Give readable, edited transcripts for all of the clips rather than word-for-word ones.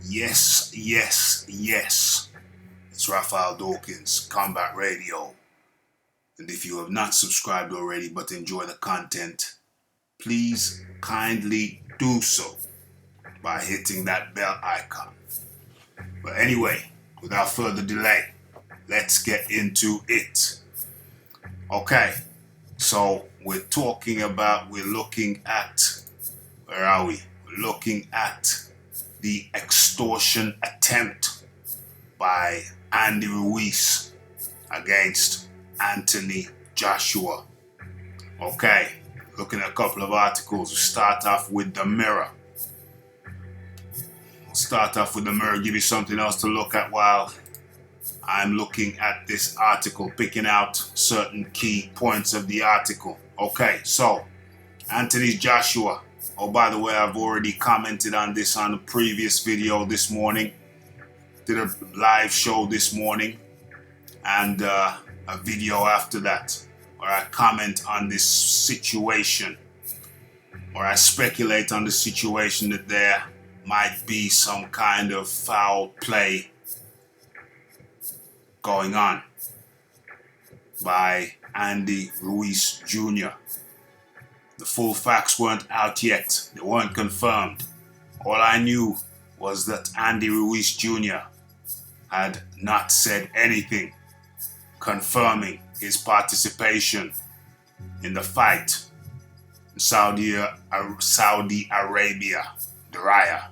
Yes, yes, yes. It's Raphael Dawkins, Combat Radio. And if you have not subscribed already but enjoy the content, please kindly do so by hitting that bell icon. But anyway, without further delay, let's get into it. Okay, so we're looking at, where are we? We're looking at the extortion attempt by Andy Ruiz against Anthony Joshua. Okay, looking at a couple of articles. We'll start off with the Mirror. Give you something else to look at while I'm looking at this article, picking out certain key points of the article. Okay, so Anthony Joshua. Oh, by the way, I've already commented on this on a previous video this morning. Did a live show this morning and a video after that where I comment on this situation, or I speculate on the situation that there might be some kind of foul play going on by Andy Ruiz Jr. The full facts weren't out yet. They weren't confirmed. All I knew was that Andy Ruiz Jr. had not said anything confirming his participation in the fight in Saudi Arabia, Diriyah.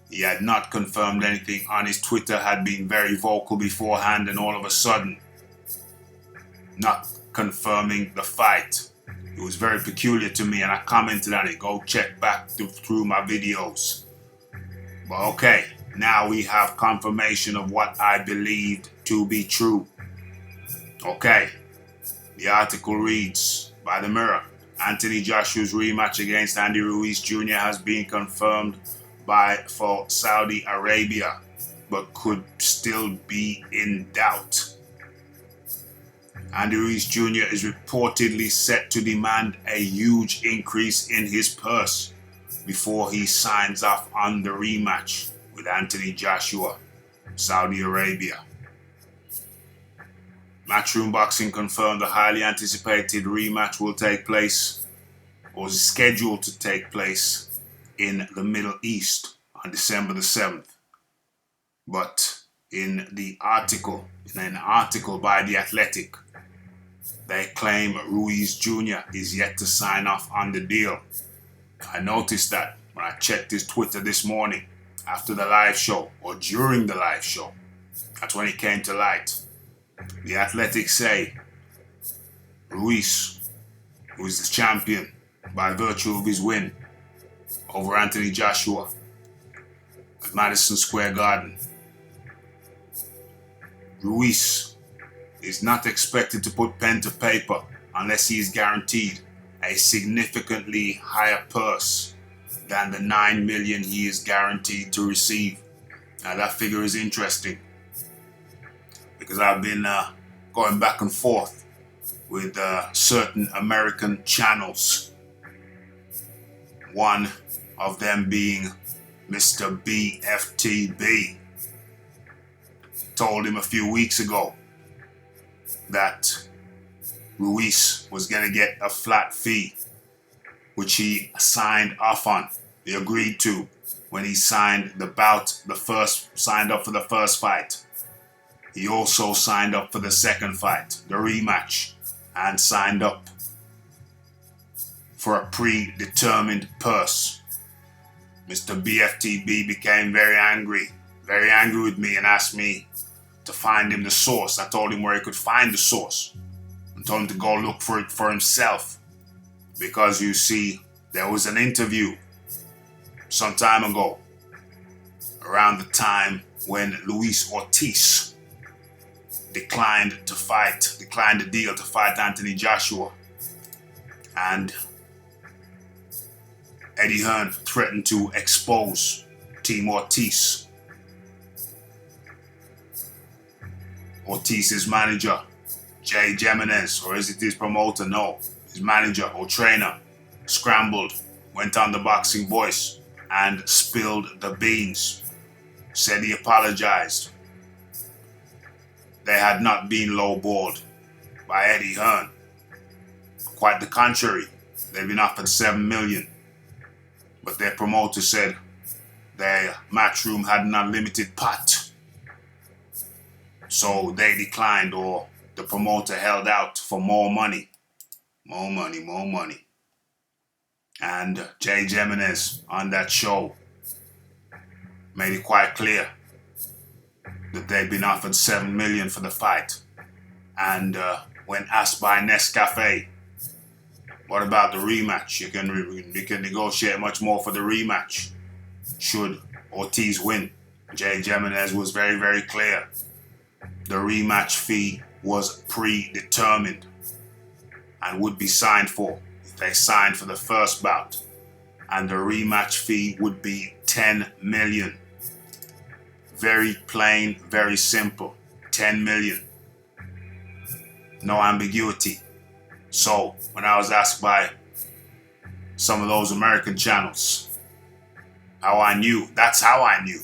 He had not confirmed anything on his Twitter, had been very vocal beforehand, and all of a sudden, not confirming the fight. It was very peculiar to me, and I commented on it. Go check back through my videos. But okay, now we have confirmation of what I believed to be true. Okay, the article reads by the Mirror. Anthony Joshua's rematch against Andy Ruiz Jr. has been confirmed for Saudi Arabia, but could still be in doubt. Andy Ruiz Jr. is reportedly set to demand a huge increase in his purse before he signs off on the rematch with Anthony Joshua, Saudi Arabia. Matchroom Boxing confirmed the highly anticipated rematch will take place, or is scheduled to take place, in the Middle East on December the 7th. But in an article by The Athletic, they claim Ruiz Jr. is yet to sign off on the deal. I noticed that when I checked his Twitter this morning after the live show, or during the live show. That's when it came to light. The Athletic say Ruiz, who is the champion by virtue of his win over Anthony Joshua at Madison Square Garden, Ruiz is not expected to put pen to paper unless he is guaranteed a significantly higher purse than the $9 million he is guaranteed to receive. Now that figure is interesting because I've been going back and forth with certain American channels. One of them being Mr. BFTB. Told him a few weeks ago that Ruiz was going to get a flat fee, which he signed off on. He agreed to when he signed signed up for the first fight. He also signed up for the second fight, the rematch, and signed up for a predetermined purse. Mr. BFTB became very angry with me, and asked me to find him the source. I told him where he could find the source and told him to go look for it for himself, because you see, there was an interview some time ago around the time when Luis Ortiz declined the deal to fight Anthony Joshua, and Eddie Hearn threatened to expose Team Ortiz. Ortiz's manager, Jay Jimenez, or is it his promoter? No, his manager or trainer, scrambled, went on the Boxing Voice and spilled the beans. Said he apologized. They had not been lowballed by Eddie Hearn. Quite the contrary, they've been offered $7 million. But their promoter said their matchroom had an unlimited pot. So they declined, or the promoter held out for more money. More money, more money. And Jay Jimenez on that show made it quite clear that they'd been offered $7 million for the fight. And when asked by Nescafe, what about the rematch? You can negotiate much more for the rematch should Ortiz win. Jay Jimenez was very, very clear. The rematch fee was predetermined and would be signed for if they signed for the first bout. And the rematch fee would be $10 million. Very plain, very simple. $10 million. No ambiguity. So, when I was asked by some of those American channels how I knew, that's how I knew.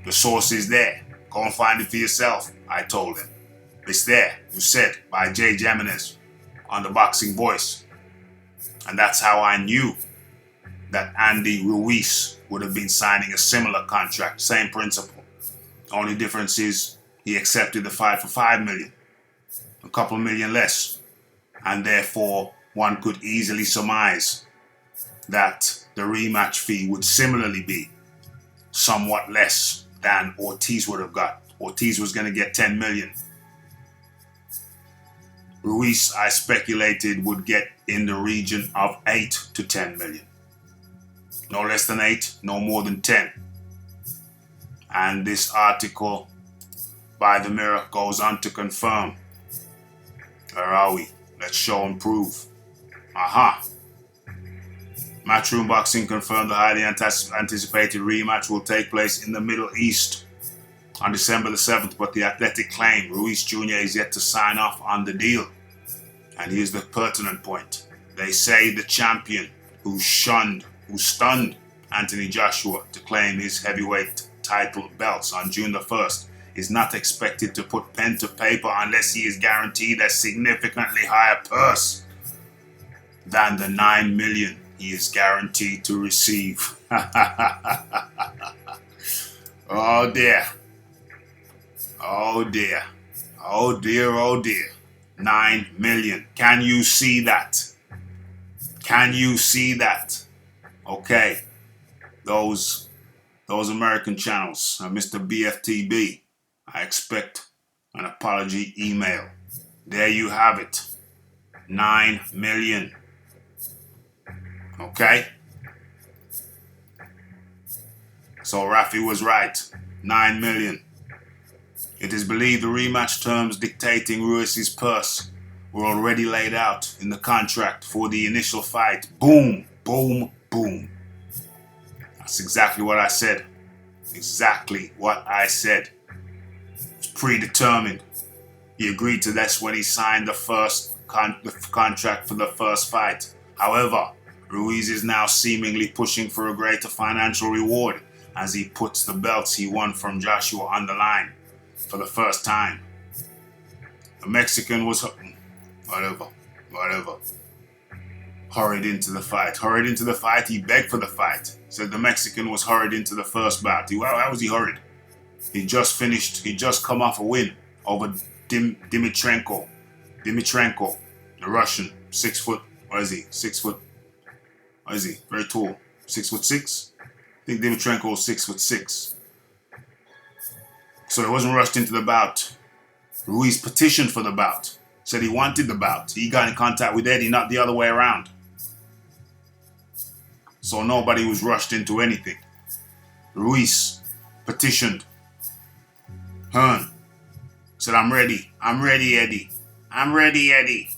The source is there. Go and find it for yourself, I told them. It's there. It was said by Jay Jimenez on the Boxing Voice. And that's how I knew that Andy Ruiz would have been signing a similar contract. Same principle. Only difference is he accepted the fight for $5 million. A couple million less. And therefore, one could easily surmise that the rematch fee would similarly be somewhat less than Ortiz would have got. Ortiz was going to get $10 million. Ruiz, I speculated, would get in the region of $8 to $10 million. No less than 8, no more than 10. And this article by The Mirror goes on to confirm. Where are we? Let's show and prove. Matchroom Boxing confirmed the highly anticipated rematch will take place in the Middle East on December the 7th, but the Athletic claim Ruiz Jr. is yet to sign off on the deal. And here's the pertinent point. They say the champion who stunned Anthony Joshua to claim his heavyweight title belts on June the 1st is not expected to put pen to paper unless he is guaranteed a significantly higher purse than the $9 million he is guaranteed to receive. Oh dear. Oh dear. Oh dear, oh dear. $9 million. Can you see that? Can you see that? Okay. Those American channels, Mr. BFTB, I expect an apology email. There you have it. $9 million. Okay? So Raphie was right. $9 million. It is believed the rematch terms dictating Ruiz's purse were already laid out in the contract for the initial fight. Boom, boom, boom. That's exactly what I said. Exactly what I said. It's predetermined. He agreed to this when he signed the first contract for the first fight. However, Ruiz is now seemingly pushing for a greater financial reward as he puts the belts he won from Joshua on the line for the first time. The Mexican was hurried into the fight. He begged for the fight. Said the Mexican was hurried into the first bout. How was he hurried? He just come off a win over Dimitrenko, the Russian, 6 foot. What is he? 6 foot. What is he? Very tall. 6'6". I think Dimitrenko was 6'6". So he wasn't rushed into the bout. Ruiz petitioned for the bout. Said he wanted the bout. He got in contact with Eddie, not the other way around. So nobody was rushed into anything. Ruiz petitioned. Hearn said, I'm ready. I'm ready, Eddie. I'm ready, Eddie.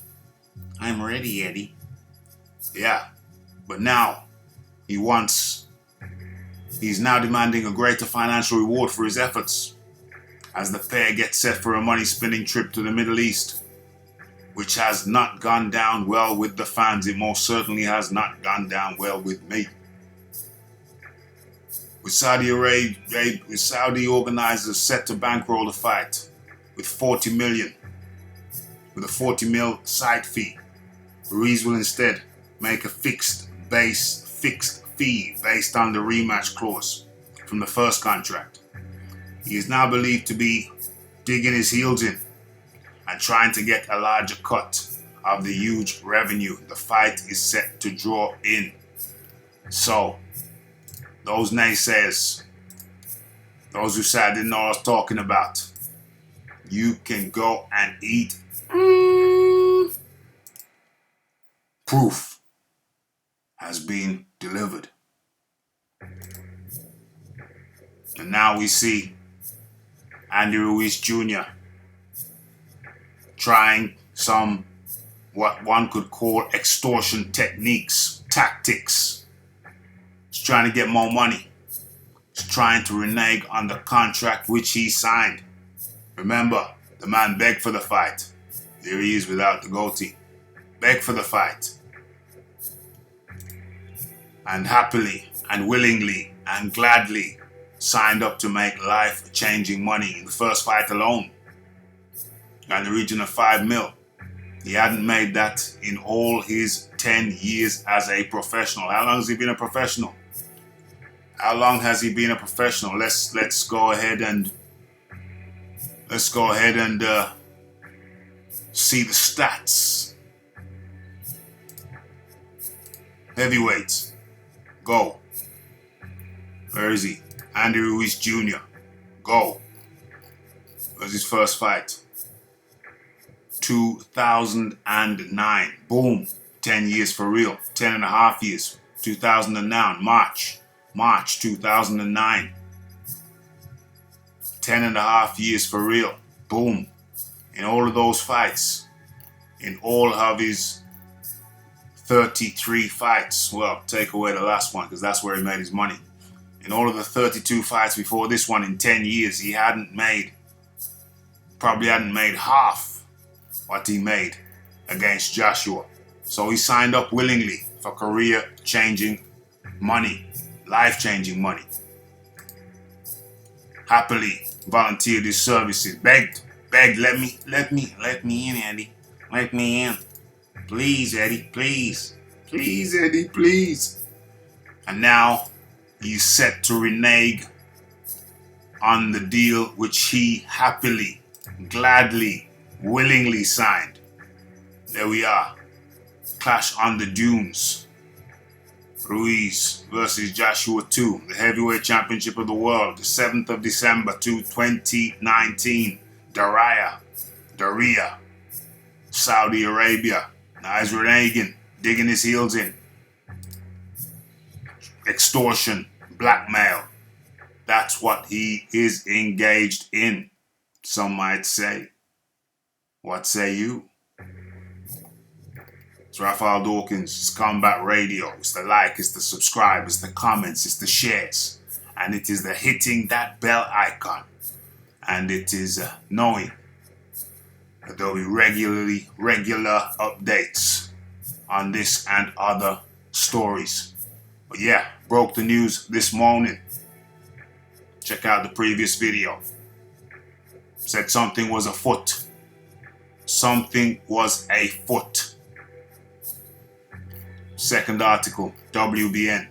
I'm ready, Eddie. Yeah. But now he's now demanding a greater financial reward for his efforts as the pair gets set for a money-spinning trip to the Middle East, which has not gone down well with the fans. It most certainly has not gone down well with me. with Saudi organizers set to bankroll the fight with 40 million, with a 40 mil side fee. Ruiz will instead make a fixed fee based on the rematch clause from the first contract. He is now believed to be digging his heels in and trying to get a larger cut of the huge revenue the fight is set to draw in. So, those naysayers, those who said I didn't know what I was talking about, you can go and eat. Proof has been delivered. And now we see Andy Ruiz Jr. trying some what one could call extortion tactics. He's trying to get more money. He's trying to renege on the contract which he signed. Remember, the man begged for the fight. There he is without the goatee. Begged for the fight. And happily and willingly and gladly signed up to make life-changing money in the first fight alone. In the region of 5 mil. He hadn't made that in all his 10 years as a professional. How long has he been a professional? How long has he been a professional? Let's go ahead and see the stats. Heavyweights. Go. Where is he? Andy Ruiz Jr. Go. Where's his first fight? 2009. Boom. 10 years for real. 10 and a half years. 2009. March 2009. 10 and a half years for real. Boom. In all of those fights, in all of his 33 fights, well, take away the last one because that's where he made his money. In all of the 32 fights before this one in 10 years, he probably hadn't made half what he made against Joshua. So he signed up willingly for career-changing money, life-changing money. Happily volunteered his services, begged, let me in, Eddie. Let me in. Please, Eddie, please. Please, Eddie, please. And now he's set to renege on the deal which he happily, gladly, willingly signed. There we are. Clash on the dunes. Ruiz versus Joshua 2, the heavyweight championship of the world, the 7th of December 2019. Daria, Saudi Arabia. Now he's reneging, digging his heels in. Extortion, blackmail. That's what he is engaged in, some might say. What say you? It's Raphie Dawkins, it's Combat Radio. It's the like, it's the subscribe, it's the comments, it's the shares. And it is the hitting that bell icon. And it is knowing that there will be regular updates on this and other stories. But yeah, broke the news this morning. Check out the previous video. Said something was afoot. Something was afoot. Second article, WBN.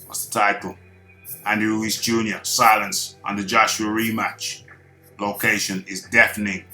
What's the title? Andy Ruiz Jr. Silence on the Joshua rematch. Location is deafening.